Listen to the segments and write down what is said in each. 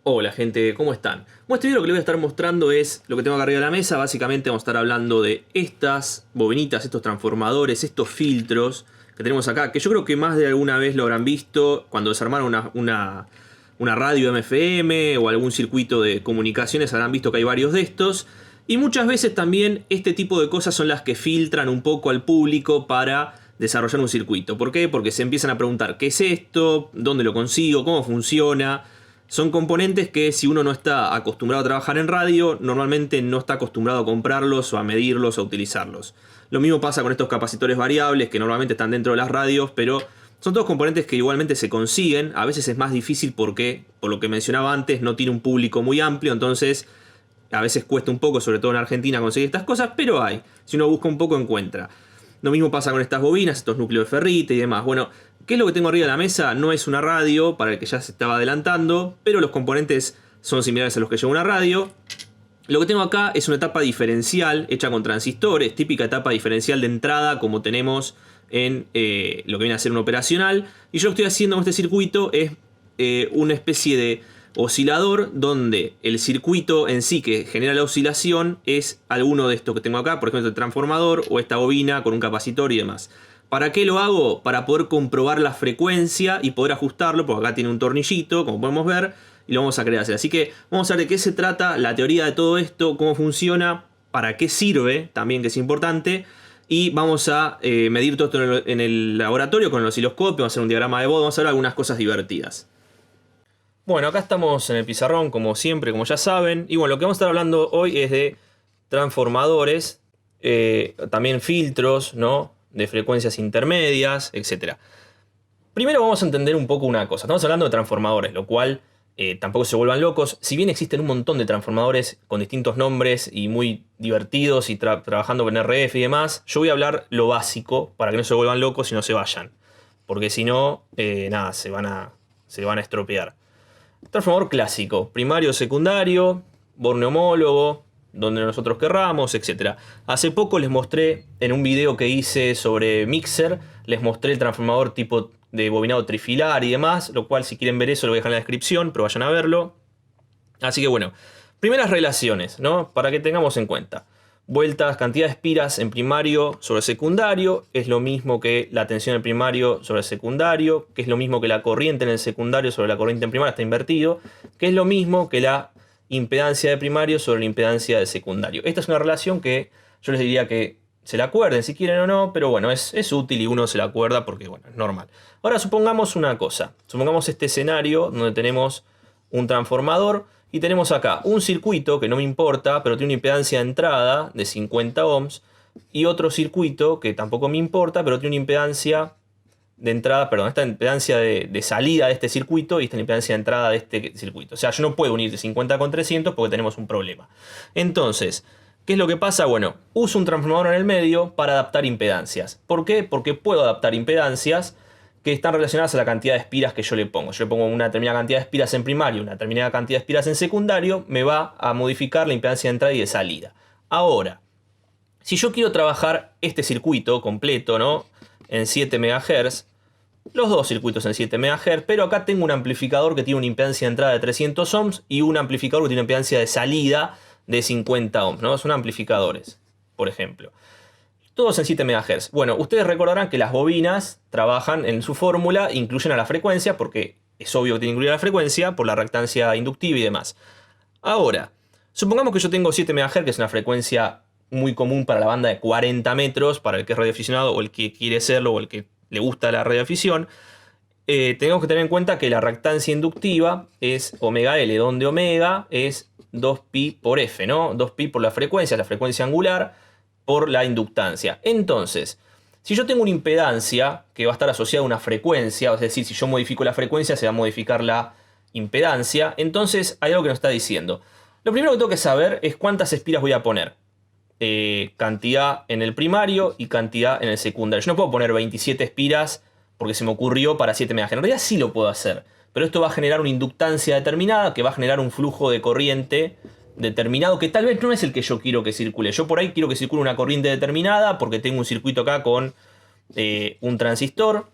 Hola gente, ¿cómo están? Bueno, este video lo que les voy a estar mostrando es lo que tengo acá arriba de la mesa. Básicamente vamos a estar hablando de estas bobinitas, estos transformadores, estos filtros que tenemos acá, que yo creo que más de alguna vez lo habrán visto cuando desarmaron una radio MFM o algún circuito de comunicaciones. Habrán visto que hay varios de estos. Y muchas veces también este tipo de cosas son las que filtran un poco al público para desarrollar un circuito. ¿Por qué? Porque se empiezan a preguntar ¿qué es esto? ¿Dónde lo consigo? ¿Cómo funciona? Son componentes que si uno no está acostumbrado a trabajar en radio, normalmente no está acostumbrado a comprarlos o a medirlos o a utilizarlos. Lo mismo pasa con estos capacitores variables que normalmente están dentro de las radios, pero son todos componentes que igualmente se consiguen. A veces es más difícil porque, por lo que mencionaba antes, no tiene un público muy amplio, entonces a veces cuesta un poco, sobre todo en Argentina, conseguir estas cosas, pero hay. Si uno busca un poco, encuentra. Lo mismo pasa con estas bobinas, estos núcleos de ferrite y demás. Bueno, ¿qué es lo que tengo arriba de la mesa? No es una radio, para el que ya se estaba adelantando, pero los componentes son similares a los que lleva una radio. Lo que tengo acá es una etapa diferencial hecha con transistores, típica etapa diferencial de entrada como tenemos en lo que viene a ser un operacional. Y yo lo que estoy haciendo con este circuito es una especie de oscilador donde el circuito en sí que genera la oscilación es alguno de estos que tengo acá, por ejemplo el transformador o esta bobina con un capacitor y demás. ¿Para qué lo hago? Para poder comprobar la frecuencia y poder ajustarlo, porque acá tiene un tornillito, como podemos ver, y lo vamos a querer hacer. Así que vamos a ver de qué se trata, la teoría de todo esto, cómo funciona, para qué sirve, también que es importante. Y vamos a medir todo esto en el laboratorio con el osciloscopio, vamos a hacer un diagrama de Bode, vamos a ver algunas cosas divertidas. Bueno, acá estamos en el pizarrón, como siempre, como ya saben. Y bueno, lo que vamos a estar hablando hoy es de transformadores, también filtros, ¿no? De frecuencias intermedias, etc. Primero vamos a entender un poco una cosa. Estamos hablando de transformadores, lo cual tampoco se vuelvan locos. Si bien existen un montón de transformadores con distintos nombres y muy divertidos y trabajando con RF y demás, yo voy a hablar lo básico para que no se vuelvan locos y no se vayan. Porque si no, nada, se van a estropear. Transformador clásico, primario, secundario, borne homólogo, donde nosotros querramos, etc. Hace poco les mostré, en un video que hice sobre mixer, les mostré el transformador tipo de bobinado trifilar y demás, lo cual si quieren ver eso lo voy a dejar en la descripción, pero vayan a verlo. Así que bueno, primeras relaciones, ¿no? Para que tengamos en cuenta. Vueltas, cantidad de espiras en primario sobre secundario, es lo mismo que la tensión en primario sobre secundario, que es lo mismo que la corriente en el secundario sobre la corriente en primario, está invertido, que es lo mismo que la impedancia de primario sobre la impedancia de secundario. Esta es una relación que yo les diría que se la acuerden si quieren o no, pero bueno, es útil y uno se la acuerda porque bueno, es normal. Ahora supongamos una cosa, supongamos este escenario donde tenemos un transformador y tenemos acá un circuito que no me importa, pero tiene una impedancia de entrada de 50 ohms y otro circuito que tampoco me importa, pero tiene una impedancia de entrada, perdón, esta impedancia de salida de este circuito y esta impedancia de entrada de este circuito. O sea, yo no puedo unir de 50 con 300 porque tenemos un problema. Entonces, ¿qué es lo que pasa? Bueno, uso un transformador en el medio para adaptar impedancias. ¿Por qué? Porque puedo adaptar impedancias que están relacionadas a la cantidad de espiras que yo le pongo. Yo le pongo una determinada cantidad de espiras en primario, una determinada cantidad de espiras en secundario, me va a modificar la impedancia de entrada y de salida. Ahora, si yo quiero trabajar este circuito completo, ¿no? En 7 MHz, los dos circuitos en 7 MHz, pero acá tengo un amplificador que tiene una impedancia de entrada de 300 ohms y un amplificador que tiene una impedancia de salida de 50 ohms, ¿no? Son amplificadores, por ejemplo. Todos en 7 MHz. Bueno, ustedes recordarán que las bobinas trabajan en su fórmula, incluyen a la frecuencia, porque es obvio que tiene que incluir a la frecuencia, por la reactancia inductiva y demás. Ahora, supongamos que yo tengo 7 MHz, que es una frecuencia muy común para la banda de 40 metros, para el que es radioaficionado o el que quiere serlo o el que le gusta la radioafición. Tenemos que tener en cuenta que la reactancia inductiva es omega L, donde omega es 2pi por F, ¿no? 2pi por la frecuencia angular, por la inductancia. Entonces, si yo tengo una impedancia que va a estar asociada a una frecuencia, es decir, si yo modifico la frecuencia se va a modificar la impedancia, entonces hay algo que nos está diciendo. Lo primero que tengo que saber es cuántas espiras voy a poner. Cantidad en el primario y cantidad en el secundario. Yo no puedo poner 27 espiras porque se me ocurrió para 7 MHz. En realidad sí lo puedo hacer, pero esto va a generar una inductancia determinada que va a generar un flujo de corriente determinado que tal vez no es el que yo quiero que circule. Yo por ahí quiero que circule una corriente determinada porque tengo un circuito acá con un transistor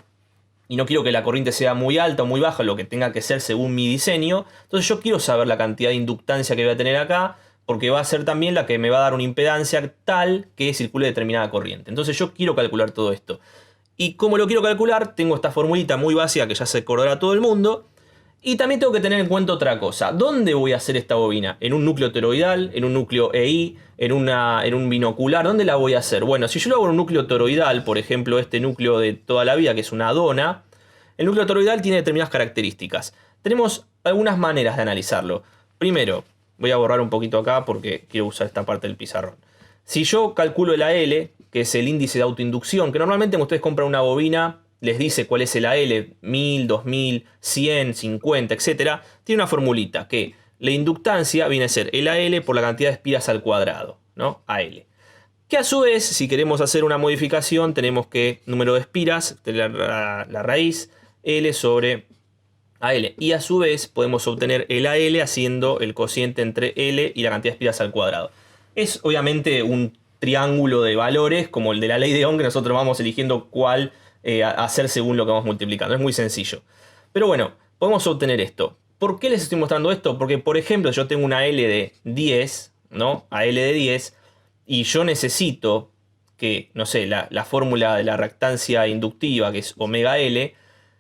y no quiero que la corriente sea muy alta o muy baja, lo que tenga que ser según mi diseño. Entonces yo quiero saber la cantidad de inductancia que voy a tener acá, porque va a ser también la que me va a dar una impedancia tal que circule determinada corriente. Entonces yo quiero calcular todo esto. Y como lo quiero calcular, tengo esta formulita muy básica que ya se acordará todo el mundo. Y también tengo que tener en cuenta otra cosa. ¿Dónde voy a hacer esta bobina? ¿En un núcleo toroidal? ¿En un núcleo EI? ¿En un binocular? ¿Dónde la voy a hacer? Bueno, si yo lo hago en un núcleo toroidal, por ejemplo, este núcleo de toda la vida, que es una dona, el núcleo toroidal tiene determinadas características. Tenemos algunas maneras de analizarlo. Primero, voy a borrar un poquito acá porque quiero usar esta parte del pizarrón. Si yo calculo el AL, que es el índice de autoinducción, que normalmente cuando ustedes compran una bobina les dice cuál es el AL, 1000, 2000, 100, 50, etc. Tiene una formulita que la inductancia viene a ser el AL por la cantidad de espiras al cuadrado, ¿no? AL. Que a su vez, si queremos hacer una modificación, tenemos que número de espiras, la raíz, L sobre AL. Y a su vez podemos obtener el AL haciendo el cociente entre L y la cantidad de espiras al cuadrado. Es obviamente un triángulo de valores, como el de la ley de Ohm, que nosotros vamos eligiendo cuál hacer según lo que vamos multiplicando. Es muy sencillo. Pero bueno, podemos obtener esto. ¿Por qué les estoy mostrando esto? Porque, por ejemplo, yo tengo una L de 10, ¿no? AL de 10, y yo necesito que, no sé, la fórmula de la reactancia inductiva, que es omega L,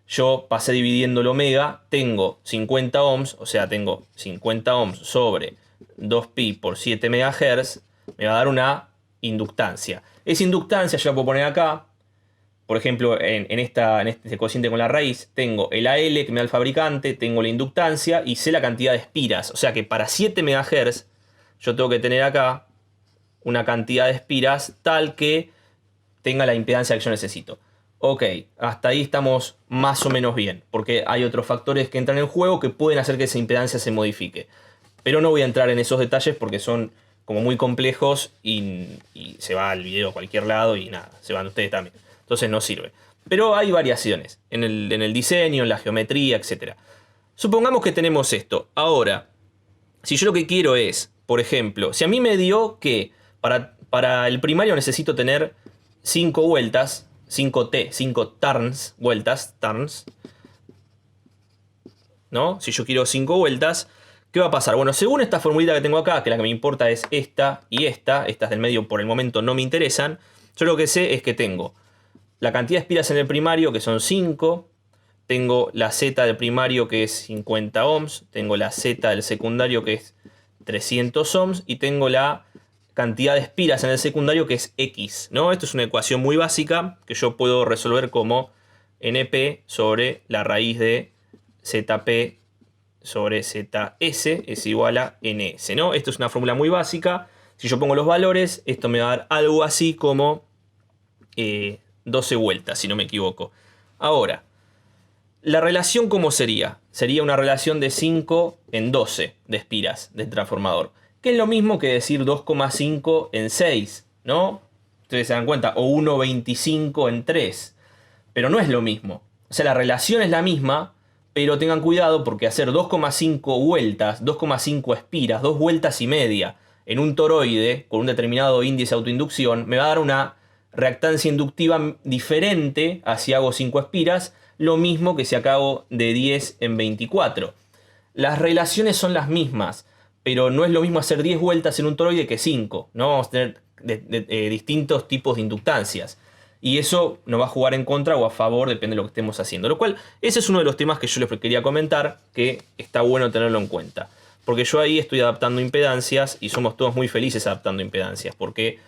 yo pasé dividiendo el omega, tengo 50 ohms, o sea, tengo 50 ohms sobre 2pi por 7 MHz, me va a dar una inductancia. Esa inductancia yo la puedo poner acá. Por ejemplo, en este cociente con la raíz, tengo el AL que me da el fabricante, tengo la inductancia y sé la cantidad de espiras. O sea que para 7 MHz yo tengo que tener acá una cantidad de espiras tal que tenga la impedancia que yo necesito. Ok, hasta ahí estamos más o menos bien, porque hay otros factores que entran en juego que pueden hacer que esa impedancia se modifique. Pero no voy a entrar en esos detalles porque son como muy complejos y se va el video a cualquier lado y nada, se van ustedes también. Entonces no sirve. Pero hay variaciones en el diseño, en la geometría, etc. Supongamos que tenemos esto. Ahora, si yo lo que quiero es, por ejemplo, si a mí me dio que para el primario necesito tener 5 vueltas, 5T, 5 turns, turns, ¿no? Si yo quiero 5 vueltas, ¿qué va a pasar? Bueno, según esta formulita que tengo acá, que la que me importa es esta y estas del medio por el momento no me interesan, yo lo que sé es que tengo la cantidad de espiras en el primario, que son 5. Tengo la Z del primario, que es 50 ohms. Tengo la Z del secundario, que es 300 ohms. Y tengo la cantidad de espiras en el secundario, que es X, ¿no? Esto es una ecuación muy básica que yo puedo resolver como NP sobre la raíz de ZP sobre ZS es igual a NS, ¿no? Esto es una fórmula muy básica. Si yo pongo los valores, esto me va a dar algo así como 12 vueltas, si no me equivoco. Ahora, ¿la relación cómo sería? Sería una relación de 5 en 12 de espiras del transformador. Que es lo mismo que decir 2,5 en 6, ¿no? Ustedes se dan cuenta, o 1,25 en 3. Pero no es lo mismo. O sea, la relación es la misma, pero tengan cuidado porque hacer 2,5 vueltas, 2,5 espiras, 2 vueltas y media en un toroide con un determinado índice de autoinducción me va a dar una reactancia inductiva diferente a si hago 5 espiras, lo mismo que si acá hago de 10 en 24. Las relaciones son las mismas, pero no es lo mismo hacer 10 vueltas en un toroide que 5, ¿no? Vamos a tener distintos tipos de inductancias. Y eso nos va a jugar en contra o a favor, depende de lo que estemos haciendo. Lo cual, ese es uno de los temas que yo les quería comentar, que está bueno tenerlo en cuenta. Porque yo ahí estoy adaptando impedancias y somos todos muy felices adaptando impedancias. Porque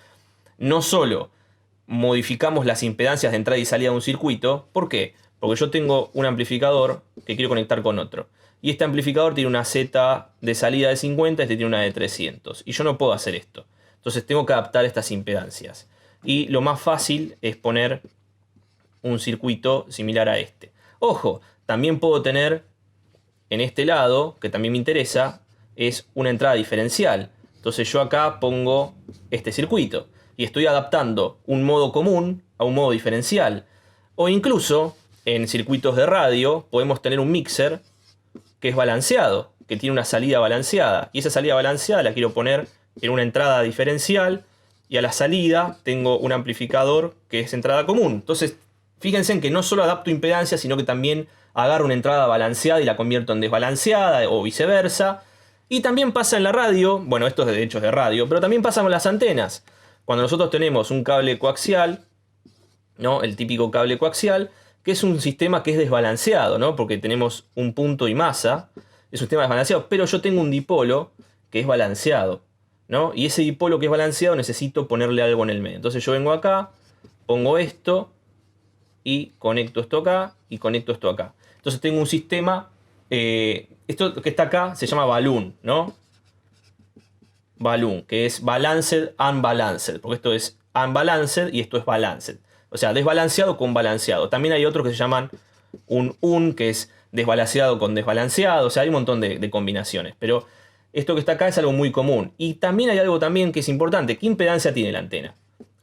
no solo modificamos las impedancias de entrada y salida de un circuito. ¿Por qué? Porque yo tengo un amplificador que quiero conectar con otro. Y este amplificador tiene una Z de salida de 50, este tiene una de 300. Y yo no puedo hacer esto. Entonces tengo que adaptar estas impedancias. Y lo más fácil es poner un circuito similar a este. Ojo, también puedo tener en este lado, que también me interesa, es una entrada diferencial. Entonces yo acá pongo este circuito. Y estoy adaptando un modo común a un modo diferencial. O incluso, en circuitos de radio, podemos tener un mixer que es balanceado, que tiene una salida balanceada. Y esa salida balanceada la quiero poner en una entrada diferencial. Y a la salida tengo un amplificador que es entrada común. Entonces Fíjense en que no solo adapto impedancia, sino que también agarro una entrada balanceada y la convierto en desbalanceada o viceversa. Y también pasa en la radio, bueno, esto de hecho es de radio, pero también pasa con las antenas. Cuando nosotros tenemos un cable coaxial, ¿no? El típico cable coaxial, que es un sistema que es desbalanceado, ¿no? Porque tenemos un punto y masa, es un sistema desbalanceado, pero yo tengo un dipolo que es balanceado, ¿no? Y ese dipolo que es balanceado necesito ponerle algo en el medio. Entonces yo vengo acá, pongo esto y conecto esto acá y conecto esto acá. Entonces tengo un sistema, esto que está acá se llama balloon, ¿no? Balloon, que es balanced, unbalanced, porque esto es unbalanced y esto es balanced. O sea, desbalanceado con balanceado. También hay otros que se llaman que es desbalanceado con desbalanceado. O sea, hay un montón de combinaciones. Pero esto que está acá es algo muy común. Y también hay algo también que es importante. ¿Qué impedancia tiene la antena?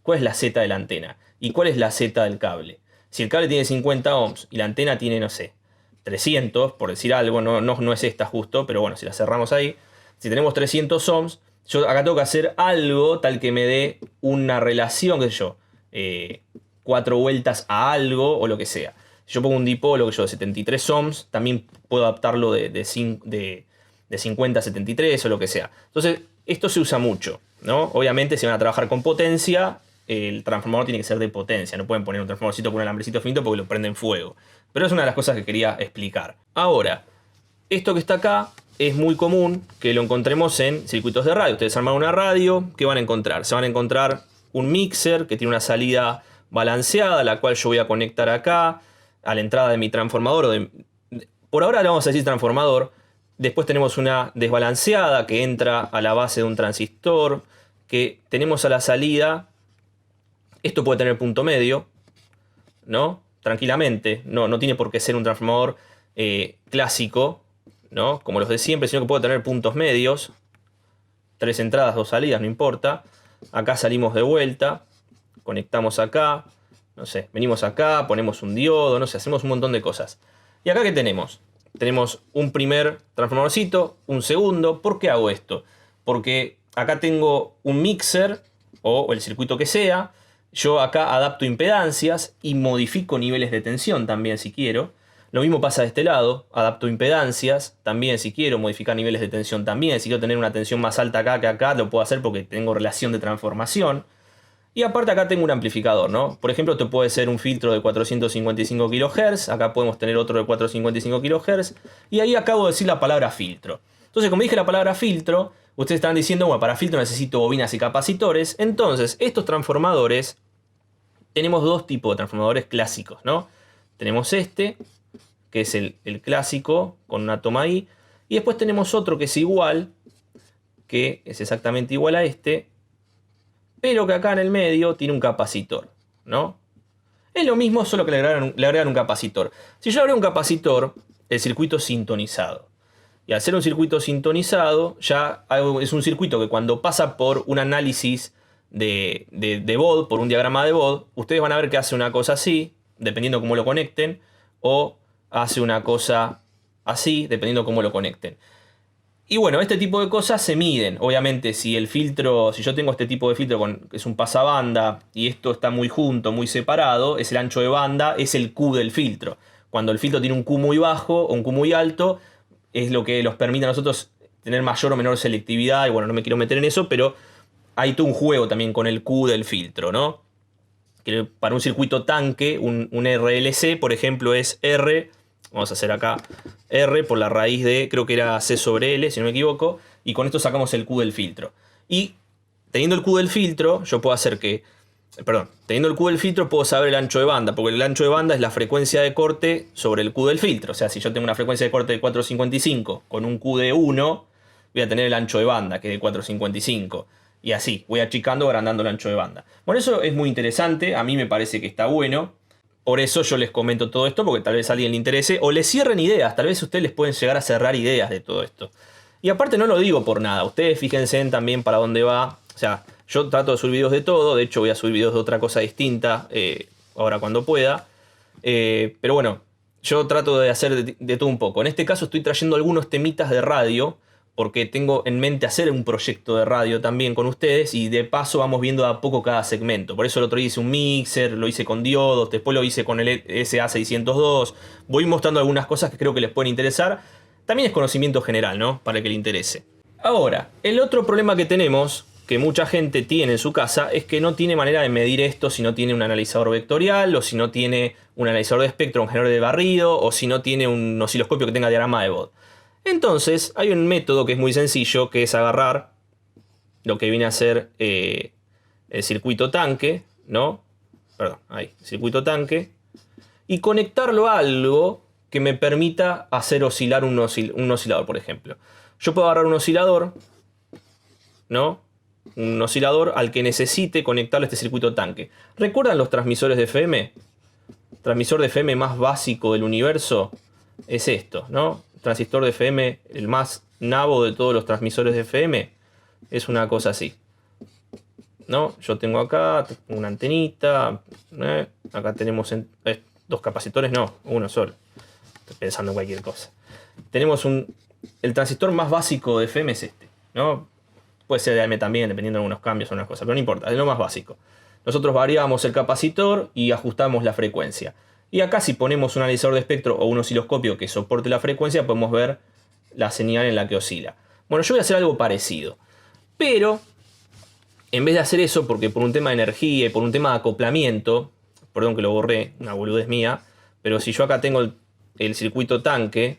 ¿Cuál es la Z de la antena? ¿Y cuál es la Z del cable? Si el cable tiene 50 ohms y la antena tiene, no sé, 300, por decir algo, no es esta justo, pero bueno, si la cerramos ahí. Si tenemos 300 ohms, yo acá tengo que hacer algo tal que me dé una relación, qué sé yo, 4 vueltas a algo o lo que sea. Si yo pongo un dipolo que yo de 73 ohms, también puedo adaptarlo de 50 a 73 o lo que sea. Entonces, esto se usa mucho, ¿no? Obviamente, si van a trabajar con potencia, el transformador tiene que ser de potencia. No pueden poner un transformadorcito con un alambrecito finito porque lo prenden fuego. Pero es una de las cosas que quería explicar. Ahora, esto que está acá es muy común que lo encontremos en circuitos de radio. Ustedes arman una radio, ¿qué van a encontrar? Se van a encontrar un mixer que tiene una salida balanceada, la cual yo voy a conectar acá, a la entrada de mi transformador. Por ahora le vamos a decir transformador. Después tenemos una desbalanceada que entra a la base de un transistor, que tenemos a la salida. Esto puede tener punto medio, ¿no? Tranquilamente. No tiene por qué ser un transformador clásico, ¿no? Como los de siempre, sino que puede tener puntos medios. 3 entradas, 2 salidas, no importa. Acá salimos de vuelta. Conectamos acá. No sé, venimos acá, ponemos un diodo, no sé, hacemos un montón de cosas. ¿Y acá qué tenemos? Tenemos un primer transformadorcito, un segundo. ¿Por qué hago esto? Porque acá tengo un mixer, o el circuito que sea. Yo acá adapto impedancias y modifico niveles de tensión también si quiero. Lo mismo pasa de este lado, adapto impedancias también si quiero, modificar niveles de tensión también. Si quiero tener una tensión más alta acá que acá, lo puedo hacer porque tengo relación de transformación. Y aparte acá tengo un amplificador, ¿no? Por ejemplo, esto puede ser un filtro de 455 kHz, acá podemos tener otro de 455 kHz, y ahí acabo de decir la palabra filtro. Entonces, como dije la palabra filtro, ustedes están diciendo, bueno, para filtro necesito bobinas y capacitores. Entonces, estos transformadores, tenemos dos tipos de transformadores clásicos, ¿no? Tenemos este, que es el clásico, con una toma ahí, y después tenemos otro que es igual, que es exactamente igual a este, pero que acá en el medio tiene un capacitor, ¿no? Es lo mismo, solo que le agregan un capacitor. Si yo agrego un capacitor, el circuito es sintonizado. Y al ser un circuito sintonizado, ya es un circuito que cuando pasa por un análisis de Bode, por un diagrama de Bode, ustedes van a ver que hace una cosa así, dependiendo cómo lo conecten, o hace una cosa así, dependiendo cómo lo conecten. Y bueno, este tipo de cosas se miden. Obviamente, si yo tengo este tipo de filtro que es un pasabanda y esto está muy junto, muy separado, es el ancho de banda, es el Q del filtro. Cuando el filtro tiene un Q muy bajo o un Q muy alto, es lo que nos permite a nosotros tener mayor o menor selectividad. Y bueno, no me quiero meter en eso, pero hay todo un juego también con el Q del filtro, ¿no? Que para un circuito tanque, un RLC, por ejemplo, es R. Vamos a hacer acá R por la raíz de, creo que era C sobre L, si no me equivoco. Y con esto sacamos el Q del filtro. Y teniendo el Q del filtro, yo puedo hacer que... teniendo el Q del filtro puedo saber el ancho de banda. Porque el ancho de banda es la frecuencia de corte sobre el Q del filtro. O sea, si yo tengo una frecuencia de corte de 455 con un Q de 1, voy a tener el ancho de banda, que es de 455. Y así, voy achicando, agrandando el ancho de banda. Bueno, eso es muy interesante. A mí me parece que está bueno. Por eso yo les comento todo esto, porque tal vez a alguien le interese o les cierren ideas. Tal vez ustedes les pueden llegar a cerrar ideas de todo esto. Y aparte no lo digo por nada. Ustedes fíjense en también para dónde va. O sea, yo trato de subir videos de todo. De hecho voy a subir videos de otra cosa distinta ahora cuando pueda. Pero bueno, yo trato de hacer de todo un poco. En este caso estoy trayendo algunos temitas de radio porque tengo en mente hacer un proyecto de radio también con ustedes y de paso vamos viendo de a poco cada segmento. Por eso el otro día hice un mixer, lo hice con diodos, después lo hice con el SA602. Voy mostrando algunas cosas que creo que les pueden interesar. También es conocimiento general, ¿no? Para el que le interese. Ahora, el otro problema que tenemos, que mucha gente tiene en su casa, es que no tiene manera de medir esto si no tiene un analizador vectorial, o si no tiene un analizador de espectro, un generador de barrido, o si no tiene un osciloscopio que tenga diagrama de Bode. Entonces, hay un método que es muy sencillo, que es agarrar lo que viene a ser el circuito tanque, ¿no? Perdón, ahí, circuito tanque, y conectarlo a algo que me permita hacer oscilar un oscilador, por ejemplo. Yo puedo agarrar un oscilador, ¿no? Un oscilador al que necesite conectarle a este circuito tanque. ¿Recuerdan los transmisores de FM? El transmisor de FM más básico del universo es esto, ¿no? Transistor de FM, el más nabo de todos los transmisores de FM, es una cosa así, ¿no? Yo tengo acá una antenita, acá tenemos dos capacitores, no, uno solo. Estoy pensando en cualquier cosa. Tenemos el transistor más básico de FM es este, ¿no? Puede ser de AM también, dependiendo de algunos cambios o unas cosas, pero no importa, es lo más básico. Nosotros variamos el capacitor y ajustamos la frecuencia. Y acá si ponemos un analizador de espectro o un osciloscopio que soporte la frecuencia, podemos ver la señal en la que oscila. Bueno, yo voy a hacer algo parecido. Pero, en vez de hacer eso, porque por un tema de energía y por un tema de acoplamiento, perdón que lo borré, una boludez mía, pero si yo acá tengo el circuito tanque,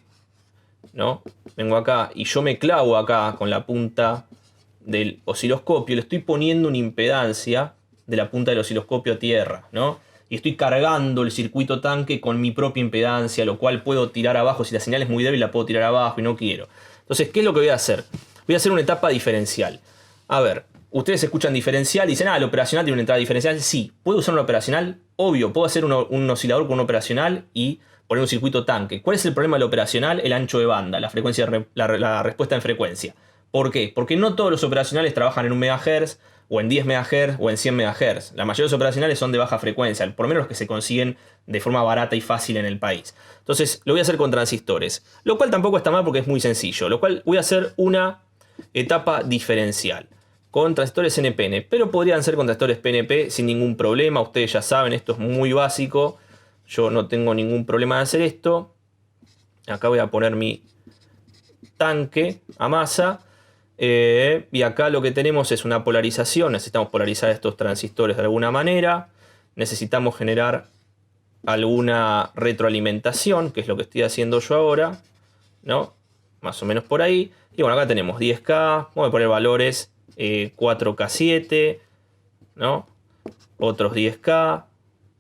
¿no? Vengo acá y yo me clavo acá con la punta del osciloscopio, le estoy poniendo una impedancia de la punta del osciloscopio a tierra, ¿no? Y estoy cargando el circuito tanque con mi propia impedancia, lo cual puedo tirar abajo. Si la señal es muy débil, la puedo tirar abajo y no quiero. Entonces, ¿qué es lo que voy a hacer? Voy a hacer una etapa diferencial. A ver, ustedes escuchan diferencial y dicen, el operacional tiene una entrada diferencial. Sí, ¿puedo usar un operacional? Obvio, puedo hacer un oscilador con un operacional y poner un circuito tanque. ¿Cuál es el problema del operacional? El ancho de banda, la frecuencia, la respuesta en frecuencia. ¿Por qué? Porque no todos los operacionales trabajan en 1 MHz, o en 10 MHz, o en 100 MHz. La mayoría de los operacionales son de baja frecuencia, por lo menos los que se consiguen de forma barata y fácil en el país. Entonces, lo voy a hacer con transistores, lo cual tampoco está mal porque es muy sencillo. Lo cual voy a hacer una etapa diferencial con transistores NPN, pero podrían ser con transistores PNP sin ningún problema. Ustedes ya saben, esto es muy básico. Yo no tengo ningún problema de hacer esto. Acá voy a poner mi tanque a masa. Y acá lo que tenemos es una polarización. Necesitamos polarizar estos transistores de alguna manera. Necesitamos generar alguna retroalimentación, que es lo que estoy haciendo yo ahora, ¿no? Más o menos por ahí. Y bueno, acá tenemos 10K. Vamos a poner valores 4K7, ¿no? Otros 10K.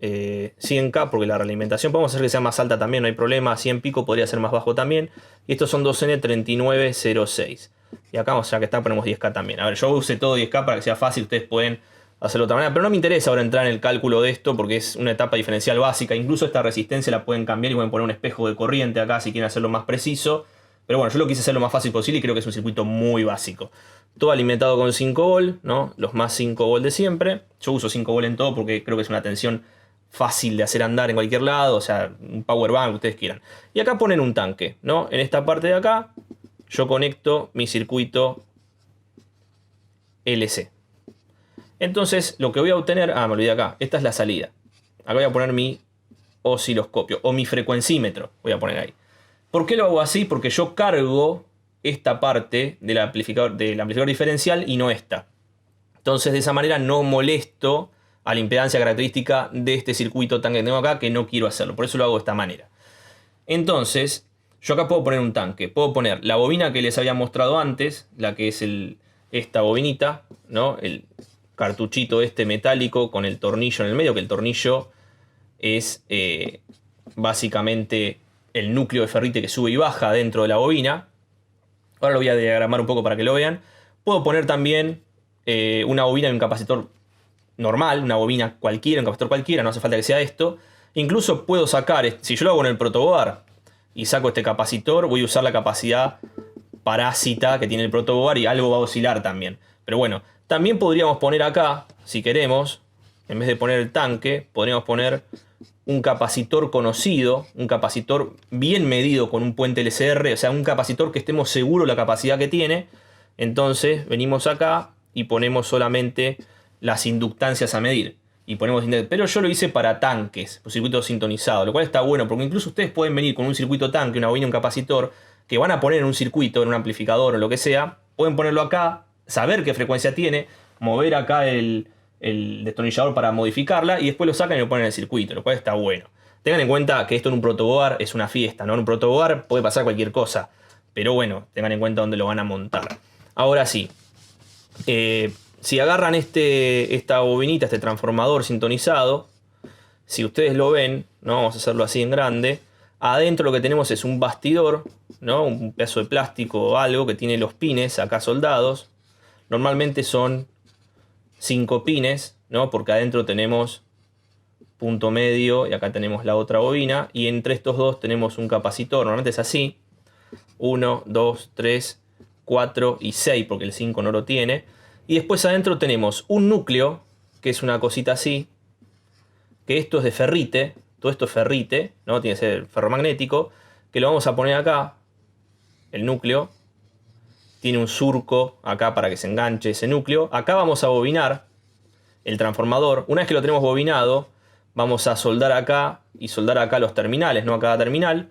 100K porque la realimentación podemos hacer que sea más alta también, no hay problema. 100 pico podría ser más bajo también. Y estos son 2N3906. Y acá, o sea que está, ponemos 10K también. A ver, yo usé todo 10K para que sea fácil, ustedes pueden hacerlo de otra manera. Pero no me interesa ahora entrar en el cálculo de esto porque es una etapa diferencial básica. Incluso esta resistencia la pueden cambiar y pueden poner un espejo de corriente acá si quieren hacerlo más preciso. Pero bueno, yo lo quise hacer lo más fácil posible y creo que es un circuito muy básico. Todo alimentado con 5 volt, ¿no? Los más 5 volt de siempre. Yo uso 5 volt en todo porque creo que es una tensión fácil de hacer andar en cualquier lado. O sea, un power bank, ustedes quieran. Y acá ponen un tanque, ¿no? En esta parte de acá yo conecto mi circuito LC. Entonces lo que voy a obtener... me olvidé acá. Esta es la salida. Acá voy a poner mi osciloscopio o mi frecuencímetro. Voy a poner ahí. ¿Por qué lo hago así? Porque yo cargo esta parte del amplificador diferencial y no esta. Entonces de esa manera no molesto a la impedancia característica de este circuito tanque que tengo acá, que no quiero hacerlo. Por eso lo hago de esta manera. Entonces, yo acá puedo poner un tanque. Puedo poner la bobina que les había mostrado antes, la que es esta bobinita, ¿no? El cartuchito este metálico con el tornillo en el medio, que el tornillo es básicamente el núcleo de ferrite que sube y baja dentro de la bobina. Ahora lo voy a diagramar un poco para que lo vean. Puedo poner también una bobina y un capacitor normal, una bobina cualquiera, un capacitor cualquiera, no hace falta que sea esto. Incluso puedo sacar, si yo lo hago en el protoboard y saco este capacitor, voy a usar la capacidad parásita que tiene el protoboard y algo va a oscilar también. Pero bueno, también podríamos poner acá, si queremos, en vez de poner el tanque, podríamos poner un capacitor conocido, un capacitor bien medido con un puente LCR, o sea, un capacitor que estemos seguros la capacidad que tiene. Entonces venimos acá y ponemos solamente las inductancias a medir. Pero yo lo hice para tanques, un circuito sintonizado, lo cual está bueno, porque incluso ustedes pueden venir con un circuito tanque, una bobina, un capacitor, que van a poner en un circuito, en un amplificador o lo que sea, pueden ponerlo acá, saber qué frecuencia tiene, mover acá el destornillador para modificarla y después lo sacan y lo ponen en el circuito, lo cual está bueno. Tengan en cuenta que esto en un protoboard es una fiesta, ¿no? En un protoboard puede pasar cualquier cosa, pero bueno, tengan en cuenta dónde lo van a montar. Ahora sí, si agarran esta bobinita, este transformador sintonizado, si ustedes lo ven, ¿no? Vamos a hacerlo así en grande. Adentro lo que tenemos es un bastidor, ¿no? Un pedazo de plástico o algo que tiene los pines acá soldados. Normalmente son 5 pines, ¿no? Porque adentro tenemos punto medio y acá tenemos la otra bobina. Y entre estos dos tenemos un capacitor. Normalmente es así. 1, 2, 3, 4 y 6 porque el 5 no lo tiene. Y después adentro tenemos un núcleo, que es una cosita así. Que esto es de ferrite. Todo esto es ferrite, ¿no? Tiene que ser ferromagnético. Que lo vamos a poner acá. El núcleo. Tiene un surco acá para que se enganche ese núcleo. Acá vamos a bobinar el transformador. Una vez que lo tenemos bobinado, vamos a soldar acá y soldar acá los terminales, ¿no? A cada terminal.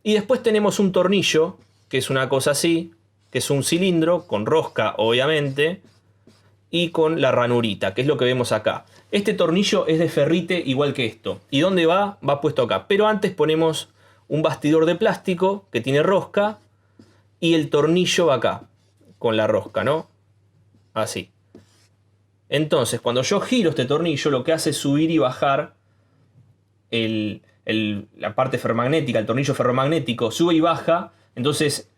Y después tenemos un tornillo, que es una cosa así, que es un cilindro con rosca, obviamente, y con la ranurita, que es lo que vemos acá. Este tornillo es de ferrite igual que esto. ¿Y dónde va? Va puesto acá. Pero antes ponemos un bastidor de plástico que tiene rosca y el tornillo va acá, con la rosca, ¿no? Así. Entonces, cuando yo giro este tornillo, lo que hace es subir y bajar la parte ferromagnética, el tornillo ferromagnético sube y baja, entonces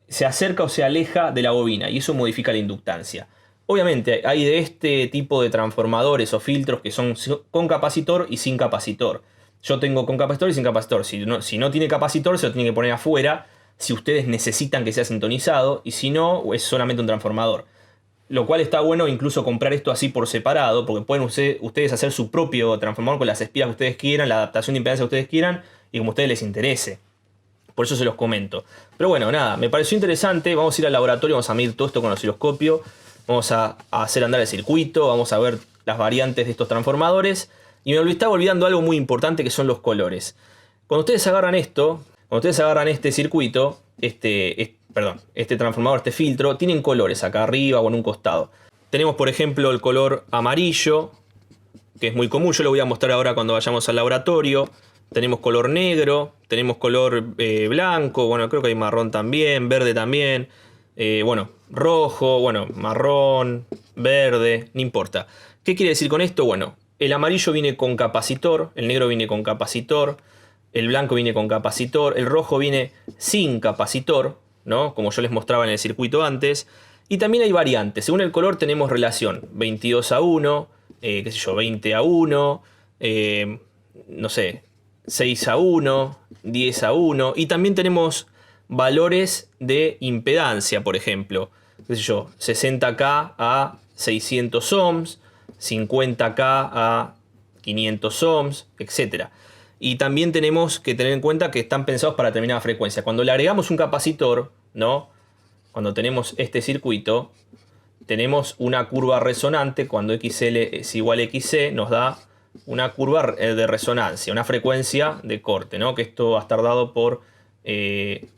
se acerca o se aleja de la bobina y eso modifica la inductancia. Obviamente hay de este tipo de transformadores o filtros que son con capacitor y sin capacitor. Yo tengo con capacitor y sin capacitor. Si no tiene capacitor se lo tiene que poner afuera si ustedes necesitan que sea sintonizado y si no es solamente un transformador. Lo cual está bueno incluso comprar esto así por separado porque pueden ustedes hacer su propio transformador con las espías que ustedes quieran, la adaptación de impedancia que ustedes quieran y como a ustedes les interese. Por eso se los comento. Pero bueno, nada, me pareció interesante. Vamos a ir al laboratorio, vamos a medir todo esto con el osciloscopio. Vamos a hacer andar el circuito, vamos a ver las variantes de estos transformadores. Y me estaba olvidando algo muy importante que son los colores. Cuando ustedes agarran este circuito, este transformador, este filtro, tienen colores acá arriba o en un costado. Tenemos por ejemplo el color amarillo, que es muy común, yo lo voy a mostrar ahora cuando vayamos al laboratorio. Tenemos color negro, tenemos color blanco, bueno, creo que hay marrón también, verde también. Bueno, rojo, bueno, marrón, verde, no importa. ¿Qué quiere decir con esto? Bueno, el amarillo viene con capacitor, el negro viene con capacitor, el blanco viene con capacitor, el rojo viene sin capacitor, ¿no? Como yo les mostraba en el circuito antes. Y también hay variantes. Según el color tenemos relación 22:1, qué sé yo, 20:1, no sé, 6:1, 10:1. Y también tenemos valores de impedancia, por ejemplo, qué sé yo, 60K a 600 ohms, 50K a 500 ohms, etc. Y también tenemos que tener en cuenta que están pensados para determinada frecuencia. Cuando le agregamos un capacitor, ¿no? Cuando tenemos este circuito, tenemos una curva resonante. Cuando XL es igual a XC, nos da una curva de resonancia, una frecuencia de corte, ¿no? Que esto va a estar dado por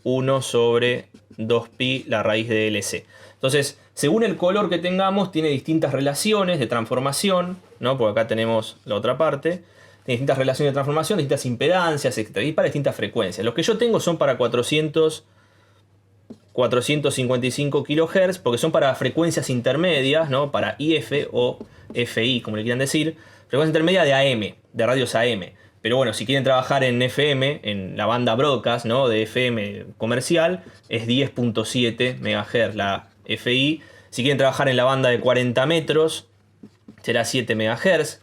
1 sobre 2pi la raíz de LC. Entonces, según el color que tengamos, tiene distintas relaciones de transformación, ¿no? Porque acá tenemos la otra parte. Tiene distintas relaciones de transformación, distintas impedancias, etc. Y para distintas frecuencias. Los que yo tengo son para 455 kHz, porque son para frecuencias intermedias, ¿no? Para IF o FI, como le quieran decir. Frecuencia intermedia de AM, de radios AM. Pero bueno, si quieren trabajar en FM, en la banda broadcast, ¿no? De FM comercial, es 10.7 MHz la FI. Si quieren trabajar en la banda de 40 metros, será 7 MHz,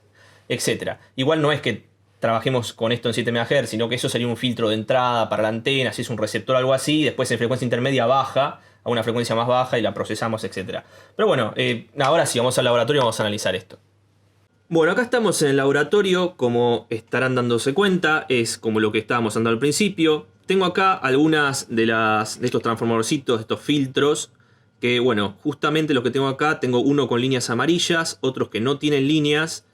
etc. Igual no es que trabajemos con esto en 7 MHz, sino que eso sería un filtro de entrada para la antena, si es un receptor o algo así, y después en frecuencia intermedia baja a una frecuencia más baja y la procesamos, etc. Pero bueno, ahora sí, vamos al laboratorio y vamos a analizar esto. Bueno, acá estamos en el laboratorio, como estarán dándose cuenta, es como lo que estábamos dando al principio. Tengo acá algunas de estos transformadorcitos, de estos filtros, que bueno, justamente los que tengo acá, tengo uno con líneas amarillas, otros que no tienen líneas,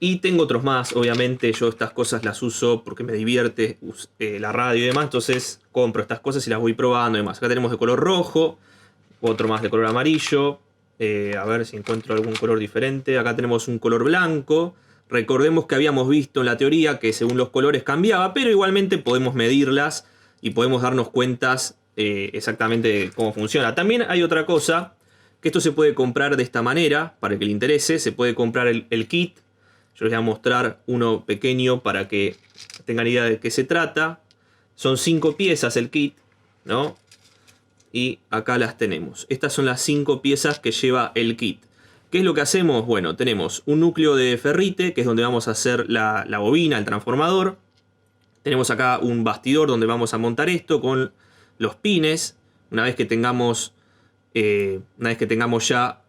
y tengo otros más. Obviamente yo estas cosas las uso porque me divierte la radio y demás, entonces compro estas cosas y las voy probando y demás. Acá tenemos de color rojo, otro más de color amarillo. A ver si encuentro algún color diferente. Acá tenemos un color blanco. Recordemos que habíamos visto en la teoría que según los colores cambiaba, pero igualmente podemos medirlas y podemos darnos cuentas exactamente de cómo funciona. También hay otra cosa, que esto se puede comprar de esta manera, para el que le interese. Se puede comprar el kit. Yo les voy a mostrar uno pequeño para que tengan idea de qué se trata. Son 5 piezas el kit, ¿no? Y acá las tenemos. Estas son las 5 piezas que lleva el kit. ¿Qué es lo que hacemos? Bueno, tenemos un núcleo de ferrite, que es donde vamos a hacer la bobina, el transformador. Tenemos acá un bastidor donde vamos a montar esto con los pines. Una vez que tengamos ya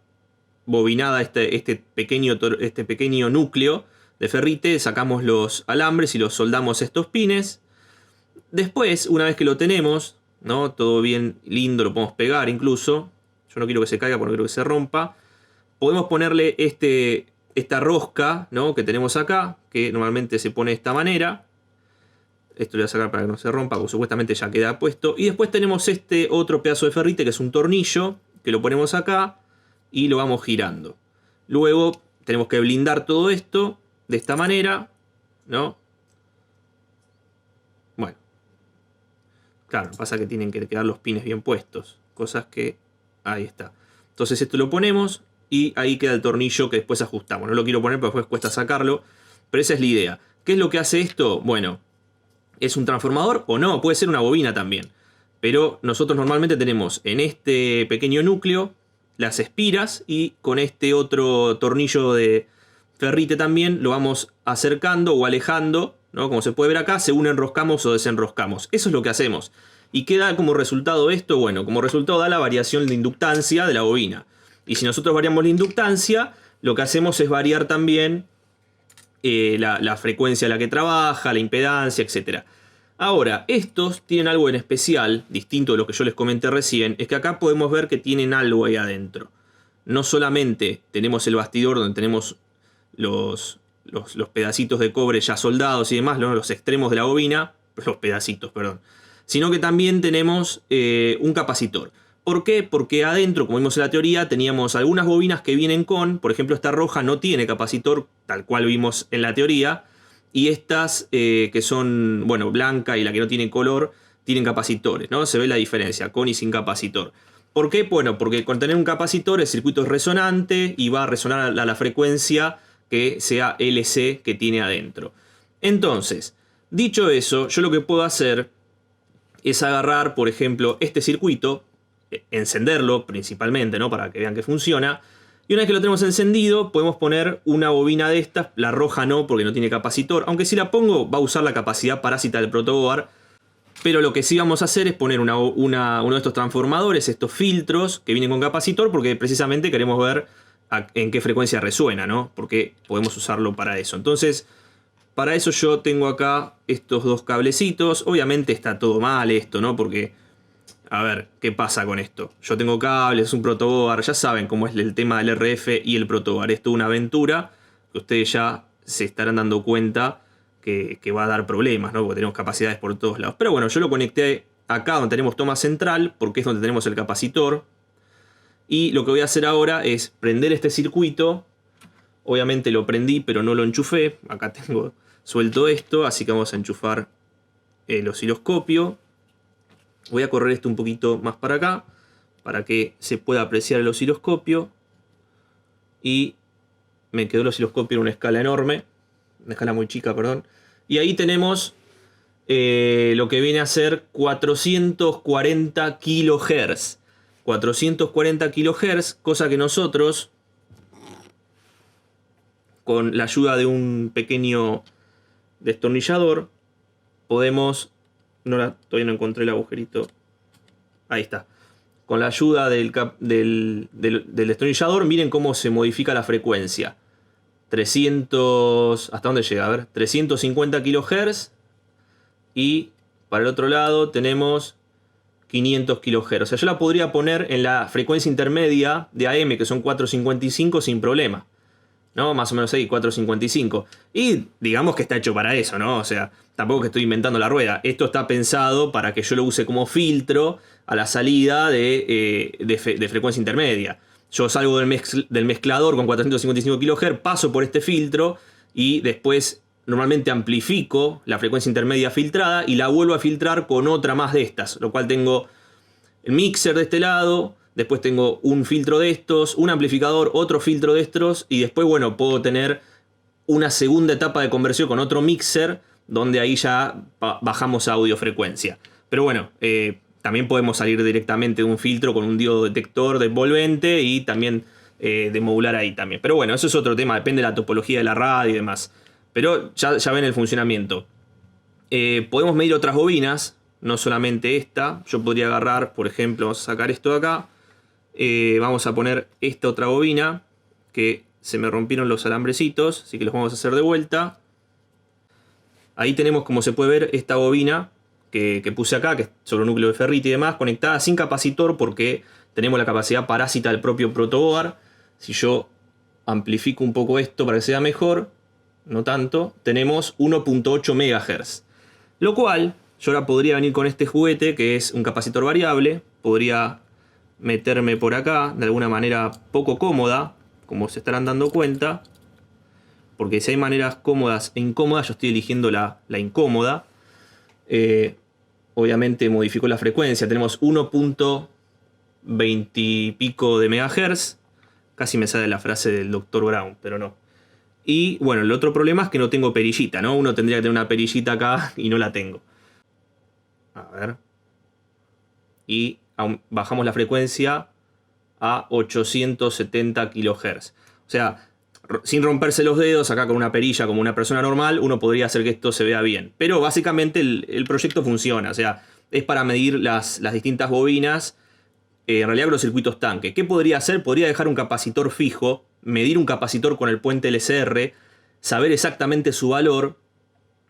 bobinada este pequeño núcleo de ferrite, sacamos los alambres y los soldamos a estos pines. Después, una vez que lo tenemos, ¿no? Todo bien lindo, lo podemos pegar incluso. Yo no quiero que se caiga porque no quiero que se rompa. Podemos ponerle esta rosca, ¿no? Que tenemos acá, que normalmente se pone de esta manera. Esto lo voy a sacar para que no se rompa, porque supuestamente ya queda puesto. Y después tenemos este otro pedazo de ferrite, que es un tornillo, que lo ponemos acá y lo vamos girando. Luego tenemos que blindar todo esto de esta manera, ¿no? Bueno. Claro, pasa que tienen que quedar los pines bien puestos. Cosas que... Ahí está. Entonces esto lo ponemos y ahí queda el tornillo que después ajustamos. No lo quiero poner porque después cuesta sacarlo. Pero esa es la idea. ¿Qué es lo que hace esto? Bueno, ¿es un transformador o no? Puede ser una bobina también. Pero nosotros normalmente tenemos en este pequeño núcleo las espiras y con este otro tornillo de ferrite también lo vamos acercando o alejando, ¿no? Como se puede ver acá, según enroscamos o desenroscamos. Eso es lo que hacemos. ¿Y qué da como resultado esto? Bueno, como resultado da la variación de inductancia de la bobina. Y si nosotros variamos la inductancia, lo que hacemos es variar también la frecuencia a la que trabaja, la impedancia, etc. Ahora, estos tienen algo en especial, distinto de lo que yo les comenté recién, es que acá podemos ver que tienen algo ahí adentro. No solamente tenemos el bastidor donde tenemos los pedacitos de cobre ya soldados y demás, ¿no? Los extremos de la bobina, los pedacitos, perdón, sino que también tenemos un capacitor. ¿Por qué? Porque adentro, como vimos en la teoría, teníamos algunas bobinas que vienen con, por ejemplo, esta roja no tiene capacitor, tal cual vimos en la teoría, y estas que son, bueno, blanca y la que no tiene color, tienen capacitores, ¿no? Se ve la diferencia, con y sin capacitor. ¿Por qué? Bueno, porque con tener un capacitor el circuito es resonante y va a resonar a la frecuencia que sea LC que tiene adentro. Entonces, dicho eso, yo lo que puedo hacer es agarrar, por ejemplo, este circuito, encenderlo principalmente, ¿no? Para que vean que funciona. Y una vez que lo tenemos encendido, podemos poner una bobina de estas. La roja no, porque no tiene capacitor. Aunque si la pongo, va a usar la capacidad parásita del protoboard. Pero lo que sí vamos a hacer es poner uno de estos transformadores, estos filtros que vienen con capacitor, porque precisamente queremos ver en qué frecuencia resuena, ¿no? Porque podemos usarlo para eso. Entonces, para eso yo tengo acá estos dos cablecitos. Obviamente está todo mal esto, ¿no? Porque, a ver, ¿qué pasa con esto? Yo tengo cables, es un protoboard, ya saben cómo es el tema del RF y el protoboard. Esto es una aventura que ustedes ya se estarán dando cuenta que va a dar problemas, ¿no? Porque tenemos capacidades por todos lados. Pero bueno, yo lo conecté acá donde tenemos toma central, porque es donde tenemos el capacitor. Y lo que voy a hacer ahora es prender este circuito. Obviamente lo prendí, pero no lo enchufé. Acá tengo suelto esto, así que vamos a enchufar el osciloscopio. Voy a correr esto un poquito más para acá, para que se pueda apreciar el osciloscopio. Y me quedó el osciloscopio en una escala enorme. Una escala muy chica, perdón. Y ahí tenemos lo que viene a ser 440 kHz. 440 kHz, cosa que nosotros, con la ayuda de un pequeño destornillador, podemos... todavía no encontré el agujerito. Ahí está. Con la ayuda del destornillador, miren cómo se modifica la frecuencia. 300... ¿Hasta dónde llega? A ver, 350 kHz. Y para el otro lado tenemos 500 kHz. O sea, yo la podría poner en la frecuencia intermedia de AM, que son 455 sin problema, ¿no? Más o menos ahí, 455. Y digamos que está hecho para eso, ¿no? O sea, tampoco que estoy inventando la rueda. Esto está pensado para que yo lo use como filtro a la salida de frecuencia intermedia. Yo salgo del mezclador con 455 kHz, paso por este filtro y después normalmente amplifico la frecuencia intermedia filtrada y la vuelvo a filtrar con otra más de estas. Lo cual tengo el mixer de este lado, después tengo un filtro de estos, un amplificador, otro filtro de estos y después, bueno, puedo tener una segunda etapa de conversión con otro mixer donde ahí ya bajamos a audiofrecuencia. Pero bueno, también podemos salir directamente de un filtro con un diodo detector de envolvente y también de modular ahí también. Pero bueno, eso es otro tema, depende de la topología de la radio y demás. Pero ya ven el funcionamiento. Podemos medir otras bobinas, no solamente esta. Yo podría agarrar, por ejemplo, vamos a sacar esto de acá. Vamos a poner esta otra bobina, que se me rompieron los alambrecitos, así que los vamos a hacer de vuelta. Ahí tenemos, como se puede ver, esta bobina que puse acá, que es sobre un núcleo de ferrita y demás, conectada sin capacitor porque tenemos la capacidad parásita del propio protoboard. Si yo amplifico un poco esto para que sea mejor, no tanto, tenemos 1.8 MHz. Lo cual, yo ahora podría venir con este juguete, que es un capacitor variable, podría meterme por acá de alguna manera poco cómoda, como se estarán dando cuenta, porque si hay maneras cómodas e incómodas, yo estoy eligiendo la incómoda. Obviamente modifico la frecuencia, tenemos 1.20 y pico de megahertz, casi me sale la frase del Dr. Brown, pero no. Y bueno, el otro problema es que no tengo perillita, ¿no? Uno tendría que tener una perillita acá y no la tengo. A ver. Y bajamos la frecuencia a 870 kHz. O sea, sin romperse los dedos, acá con una perilla como una persona normal, uno podría hacer que esto se vea bien. Pero básicamente el proyecto funciona. O sea, es para medir las distintas bobinas, en realidad con los circuitos tanque. ¿Qué podría hacer? Podría dejar un capacitor fijo, medir un capacitor con el puente LSR, saber exactamente su valor,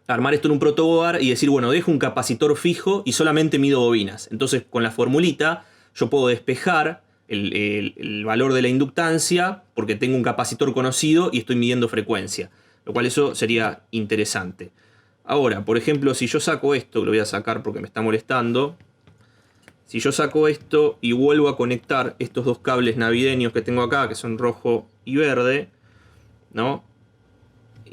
armar esto en un protoboard y decir, bueno, dejo un capacitor fijo y solamente mido bobinas. Entonces, con la formulita, yo puedo despejar el valor de la inductancia porque tengo un capacitor conocido y estoy midiendo frecuencia. Lo cual eso sería interesante. Ahora, por ejemplo, si yo saco esto, lo voy a sacar porque me está molestando. Si yo saco esto y vuelvo a conectar estos dos cables navideños que tengo acá, que son rojo y verde, ¿no?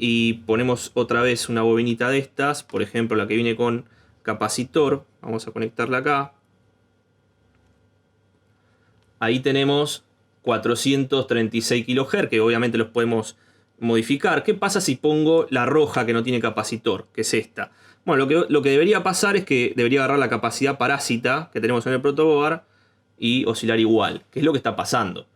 Y ponemos otra vez una bobinita de estas, por ejemplo la que viene con capacitor, vamos a conectarla acá. Ahí tenemos 436 kHz, que obviamente los podemos modificar. ¿Qué pasa si pongo la roja que no tiene capacitor, que es esta? Bueno, lo que debería pasar es que debería agarrar la capacidad parásita que tenemos en el protoboard y oscilar igual, que es lo que está pasando.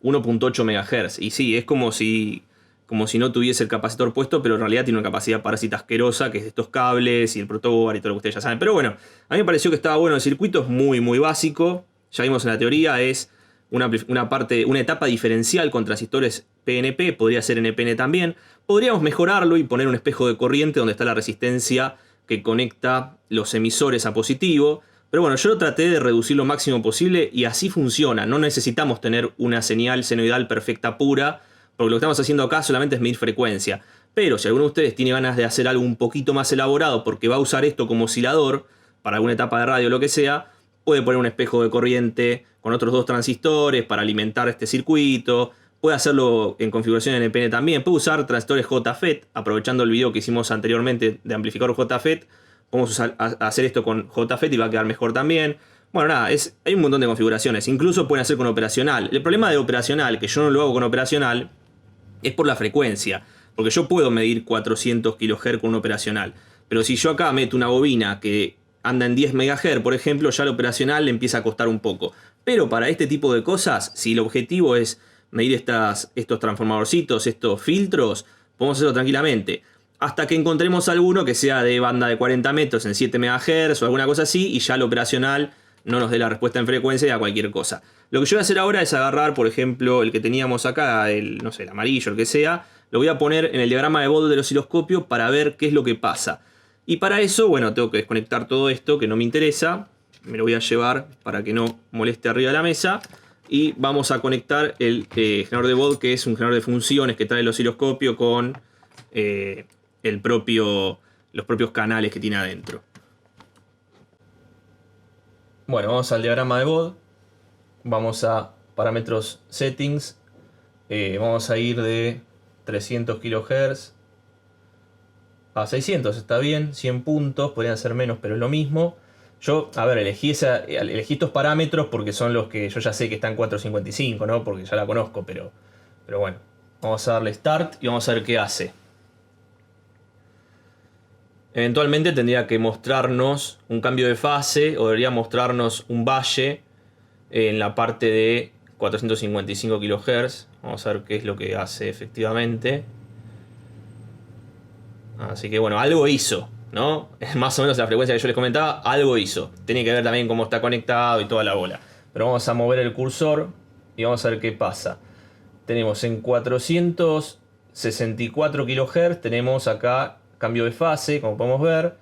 1.8 MHz. Y sí, es como si no tuviese el capacitor puesto, pero en realidad tiene una capacidad parásita asquerosa, que es de estos cables y el protoboard y todo lo que ustedes ya saben. Pero bueno, a mí me pareció que estaba bueno el circuito, es muy muy básico. Ya vimos en la teoría, es una etapa diferencial con transistores PNP, podría ser NPN también. Podríamos mejorarlo y poner un espejo de corriente donde está la resistencia que conecta los emisores a positivo. Pero bueno, yo lo traté de reducir lo máximo posible y así funciona. No necesitamos tener una señal senoidal perfecta pura, porque lo que estamos haciendo acá solamente es medir frecuencia. Pero si alguno de ustedes tiene ganas de hacer algo un poquito más elaborado porque va a usar esto como oscilador para alguna etapa de radio o lo que sea, puede poner un espejo de corriente con otros dos transistores para alimentar este circuito. Puede hacerlo en configuración NPN también. Puede usar transistores JFET, aprovechando el video que hicimos anteriormente de amplificador JFET. Podemos hacer esto con JFET y va a quedar mejor también. Bueno, nada, hay un montón de configuraciones. Incluso pueden hacer con operacional. El problema de operacional, que yo no lo hago con operacional, es por la frecuencia. Porque yo puedo medir 400 kHz con un operacional. Pero si yo acá meto una bobina que anda en 10 MHz, por ejemplo, ya el operacional le empieza a costar un poco. Pero para este tipo de cosas, si el objetivo es medir estos transformadorcitos, estos filtros, podemos hacerlo tranquilamente. Hasta que encontremos alguno que sea de banda de 40 metros en 7 MHz o alguna cosa así, y ya el operacional no nos dé la respuesta en frecuencia y a cualquier cosa. Lo que yo voy a hacer ahora es agarrar, por ejemplo, el que teníamos acá, no sé, el amarillo, el que sea, lo voy a poner en el diagrama de Bode del osciloscopio para ver qué es lo que pasa. Y para eso, bueno, tengo que desconectar todo esto que no me interesa. Me lo voy a llevar para que no moleste arriba de la mesa. Y vamos a conectar el generador de Bode, que es un generador de funciones que trae el osciloscopio con los propios canales que tiene adentro. Bueno, vamos al diagrama de Bode. Vamos a parámetros settings. Vamos a ir de 300 kHz a 600, está bien, 100 puntos, podrían ser menos, pero es lo mismo. Yo, a ver, elegí estos parámetros porque son los que yo ya sé que están en 455, ¿no? Porque ya la conozco, pero bueno. Vamos a darle Start y vamos a ver qué hace. Eventualmente tendría que mostrarnos un cambio de fase o debería mostrarnos un valle en la parte de 455 kHz. Vamos a ver qué es lo que hace efectivamente. Así que bueno, algo hizo, ¿no? Es más o menos la frecuencia que yo les comentaba, algo hizo. Tiene que ver también cómo está conectado y toda la bola. Pero vamos a mover el cursor y vamos a ver qué pasa. Tenemos en 464 kHz, tenemos acá cambio de fase, como podemos ver.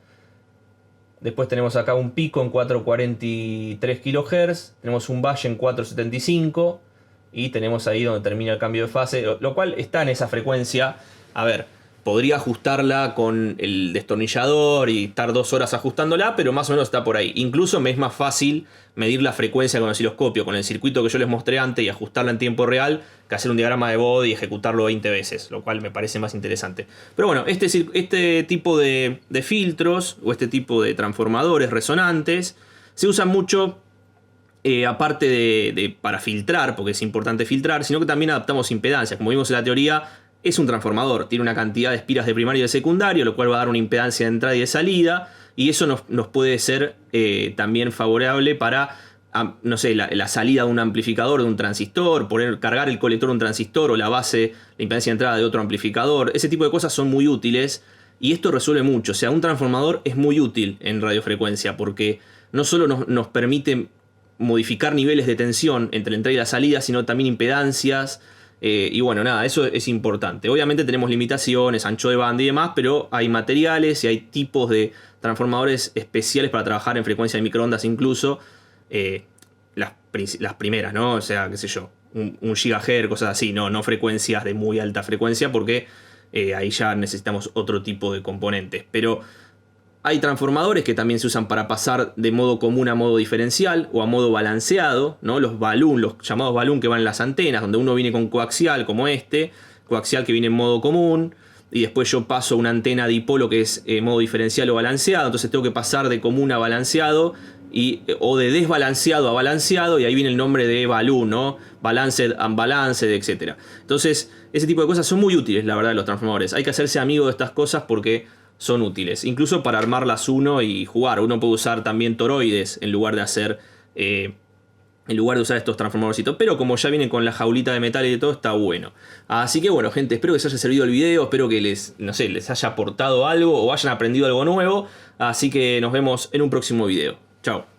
Después tenemos acá un pico en 443 kHz, tenemos un valle en 475 y tenemos ahí donde termina el cambio de fase, lo cual está en esa frecuencia. A ver, podría ajustarla con el destornillador y estar 2 horas ajustándola, pero más o menos está por ahí. Incluso me es más fácil medir la frecuencia con el osciloscopio, con el circuito que yo les mostré antes y ajustarla en tiempo real, que hacer un diagrama de Bode y ejecutarlo 20 veces, lo cual me parece más interesante. Pero bueno, este tipo de filtros o este tipo de transformadores resonantes se usan mucho aparte para filtrar, porque es importante filtrar, sino que también adaptamos impedancias. Como vimos en la teoría, es un transformador, tiene una cantidad de espiras de primario y de secundario, lo cual va a dar una impedancia de entrada y de salida, y eso nos puede ser también favorable para, no sé, la salida de un amplificador, de un transistor, cargar el colector de un transistor o la base, la impedancia de entrada de otro amplificador. Ese tipo de cosas son muy útiles y esto resuelve mucho. O sea, un transformador es muy útil en radiofrecuencia porque no solo nos permite modificar niveles de tensión entre la entrada y la salida, sino también impedancias. Y bueno, nada, eso es importante. Obviamente tenemos limitaciones, ancho de banda y demás, pero hay materiales y hay tipos de transformadores especiales para trabajar en frecuencia de microondas incluso. Las primeras, ¿no? O sea, qué sé yo, un gigahertz, cosas así, no frecuencias de muy alta frecuencia porque ahí ya necesitamos otro tipo de componentes. Pero hay transformadores que también se usan para pasar de modo común a modo diferencial o a modo balanceado, ¿no? Los llamados balloon que van en las antenas, donde uno viene con coaxial como coaxial que viene en modo común, y después yo paso una antena dipolo que es modo diferencial o balanceado, entonces tengo que pasar de común a balanceado o de desbalanceado a balanceado, y ahí viene el nombre de balloon, ¿no? Balanced, unbalanced, etc. Entonces, ese tipo de cosas son muy útiles, la verdad, de los transformadores. Hay que hacerse amigo de estas cosas porque son útiles, incluso para armarlas uno y jugar. Uno puede usar también toroides en lugar de usar estos transformadorcitos, pero como ya vienen con la jaulita de metal y de todo, está bueno. Así que bueno, gente, espero que les haya servido el video, espero que les haya aportado algo o hayan aprendido algo nuevo. Así que nos vemos en un próximo video. Chao.